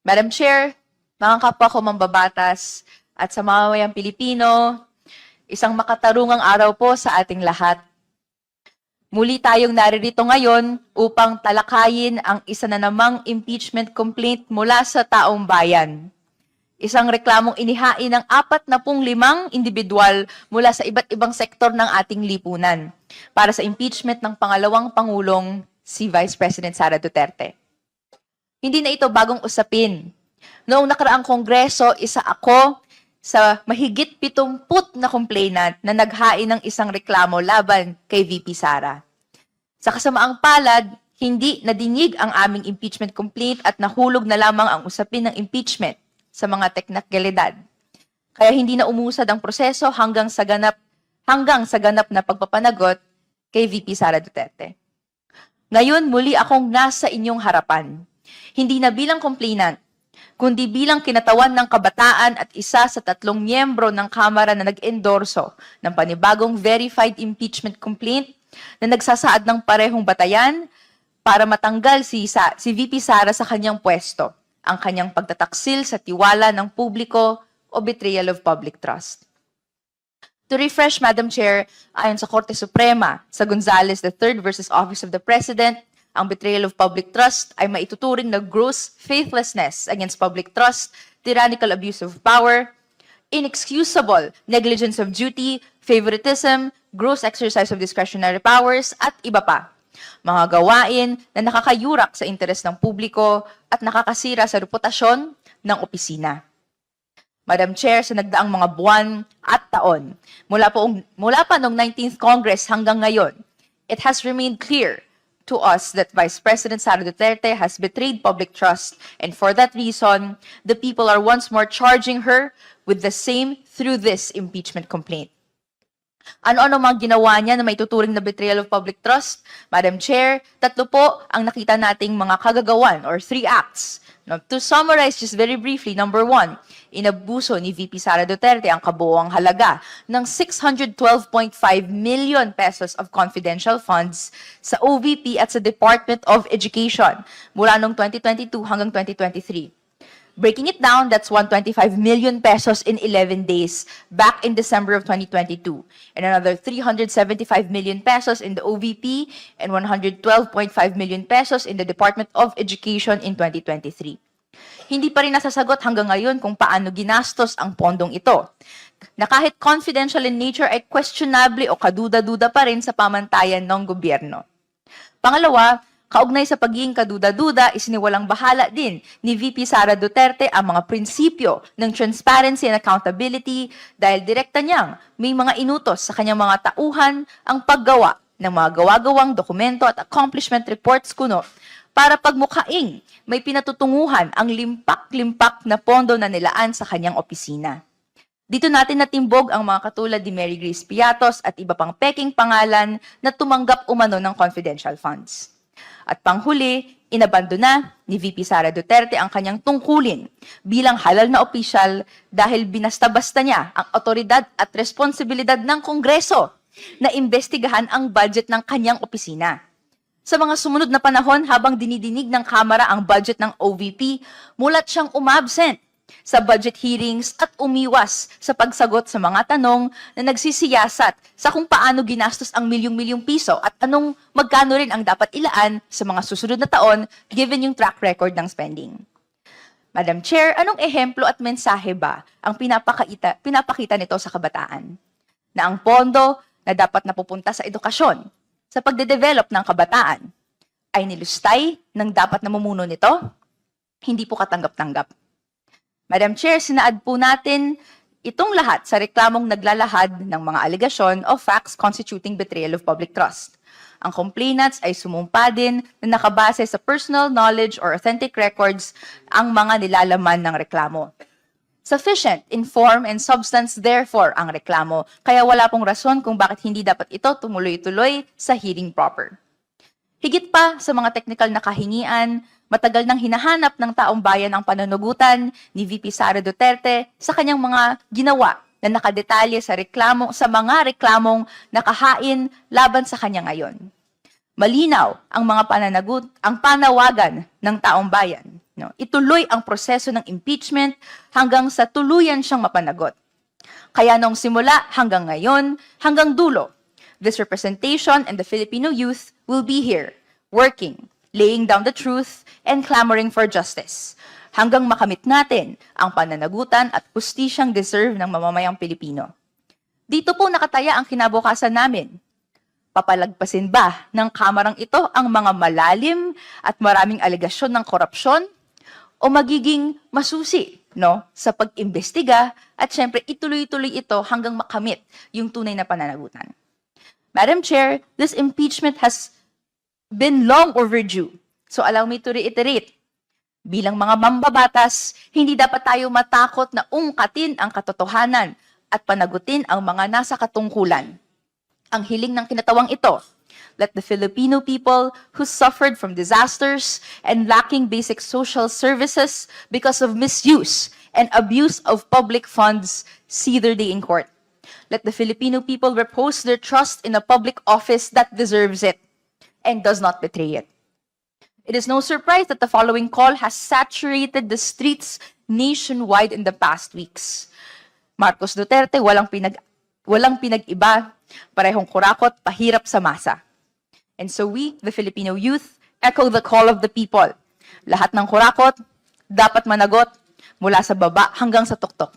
Madam Chair, mga kapwa ko mambabatas at sa mamamayang Pilipino, isang makatarungang araw po sa ating lahat. Muli tayong naririto ngayon upang talakayin ang isa na namang impeachment complaint mula sa taong bayan. Isang reklamong inihain ng 45 individual mula sa iba't ibang sektor ng ating lipunan para sa impeachment ng pangalawang Pangulong, si Vice President Sara Duterte. Hindi na ito bagong usapin. Noong nakaraang Kongreso, isa ako sa mahigit 70 na complainant na naghain ng isang reklamo laban kay VP Sara. Sa kasamaang palad, hindi nadinig ang aming impeachment complaint at nahulog na lamang ang usapin ng impeachment sa mga teknikalidad. Kaya hindi na umusad ang proseso hanggang sa ganap na pagpapanagot kay VP Sara Duterte. Ngayon, muli akong nasa inyong harapan. Hindi na bilang complainant, kundi bilang kinatawan ng kabataan at isa sa 3 miyembro ng Kamara na nag-endorso ng panibagong verified impeachment complaint na nagsasaad ng parehong batayan para matanggal si VP Sara sa kanyang pwesto, ang kanyang pagtataksil sa tiwala ng publiko o betrayal of public trust. To refresh, Madam Chair, ayon sa Korte Suprema sa Gonzales III versus Office of the President, ang betrayal of public trust ay maituturing na gross faithlessness against public trust, tyrannical abuse of power, inexcusable negligence of duty, favoritism, gross exercise of discretionary powers, at iba pa. Mga gawain na nakakayurak sa interes ng publiko at nakakasira sa reputasyon ng opisina. Madam Chair, sa nagdaang mga buwan at taon, mula pa noong 19th Congress hanggang ngayon, it has remained clear to us that Vice President Sara Duterte has betrayed public trust, and for that reason, the people are once more charging her with the same through this impeachment complaint. Ano-ano mga ginawa niya na may tuturing na betrayal of public trust? Madam Chair, 3 po ang nakita nating mga kagagawan or 3 acts. Now, to summarize just very briefly, number 1, inabuso ni VP Sara Duterte ang kabuuang halaga ng 612.5 million pesos of confidential funds sa OVP at sa Department of Education mula noong 2022 hanggang 2023. Breaking it down, that's 125 million pesos in 11 days back in December of 2022, and another 375 million pesos in the OVP and 112.5 million pesos in the Department of Education in 2023. Hindi pa rin nasasagot hanggang ngayon kung paano ginastos ang pondong ito, na kahit confidential in nature ay questionable o kaduda-duda pa rin sa pamantayan ng gobyerno. Pangalawa, kaugnay sa pagiging kaduda-duda, isiniwalang bahala din ni VP Sara Duterte ang mga prinsipyo ng transparency and accountability dahil direkta niyang may mga inutos sa kanyang mga tauhan ang paggawa ng mga gawa-gawang dokumento at accomplishment reports kuno para pagmukhaing may pinatutunguhan ang limpak-limpak na pondo na nilaan sa kanyang opisina. Dito natin natimbog ang mga katulad ni Mary Grace Piatos at iba pang peking pangalan na tumanggap umano ng confidential funds. At panghuli, inabandona ni VP Sara Duterte ang kanyang tungkulin bilang halal na opisyal dahil binasta-basta niya ang otoridad at responsibilidad ng Kongreso na imbestigahan ang budget ng kanyang opisina. Sa mga sumunod na panahon, habang dinidinig ng Kamara ang budget ng OVP, mulat siyang umabsent sa budget hearings at umiwas sa pagsagot sa mga tanong na nagsisiyasat sa kung paano ginastos ang milyong-milyong piso at magkano rin ang dapat ilaan sa mga susunod na taon given yung track record ng spending. Madam Chair, anong ehemplo at mensahe ba ang pinapakita nito sa kabataan? Na ang pondo na dapat napupunta sa edukasyon, sa pagde-develop ng kabataan, ay nilustay ng dapat namumuno nito? Hindi po katanggap-tanggap. Madam Chair, sinaad po natin itong lahat sa reklamong naglalahad ng mga alegasyon o facts constituting betrayal of public trust. Ang complainants ay sumumpa din na nakabase sa personal knowledge or authentic records ang mga nilalaman ng reklamo. Sufficient in form and substance therefore ang reklamo, kaya wala pong rason kung bakit hindi dapat ito tumuloy-tuloy sa hearing proper. Higit pa sa mga technical na kahingian, matagal nang hinahanap ng taong bayan ang pananugutan ni VP Sara Duterte sa kanyang mga ginawa na nakadetalye sa mga reklamong nakahain laban sa kanya ngayon. Malinaw ang panawagan ng taong bayan No? Ituloy ang proseso ng impeachment hanggang sa tuluyan siyang mapanagot. Kaya noong simula hanggang ngayon, hanggang dulo, this representation and the Filipino youth will be here, working, laying down the truth, and clamoring for justice, hanggang makamit natin ang pananagutan at pustisyang deserve ng mamamayang Pilipino. Dito po nakataya ang kinabukasan namin. Papalagpasin ba ng kamarang ito ang mga malalim at maraming alegasyon ng korupsyon? O magiging masusi sa pag-imbestiga at syempre ituloy-tuloy ito hanggang makamit yung tunay na pananagutan? Madam Chair, this impeachment has been long overdue. So allow me to reiterate. Bilang mga mambabatas, hindi dapat tayo matakot na ungkatin ang katotohanan at panagutin ang mga nasa katungkulan. Ang hiling ng kinatawang ito, let the Filipino people who suffered from disasters and lacking basic social services because of misuse and abuse of public funds see their day in court. Let the Filipino people repose their trust in a public office that deserves it and does not betray it. It is no surprise that the following call has saturated the streets nationwide in the past weeks. Marcos Duterte, walang pinag-iba, parehong kurakot, pahirap sa masa. And so we, the Filipino youth, echo the call of the people. Lahat ng kurakot, dapat managot mula sa baba hanggang sa tuktok.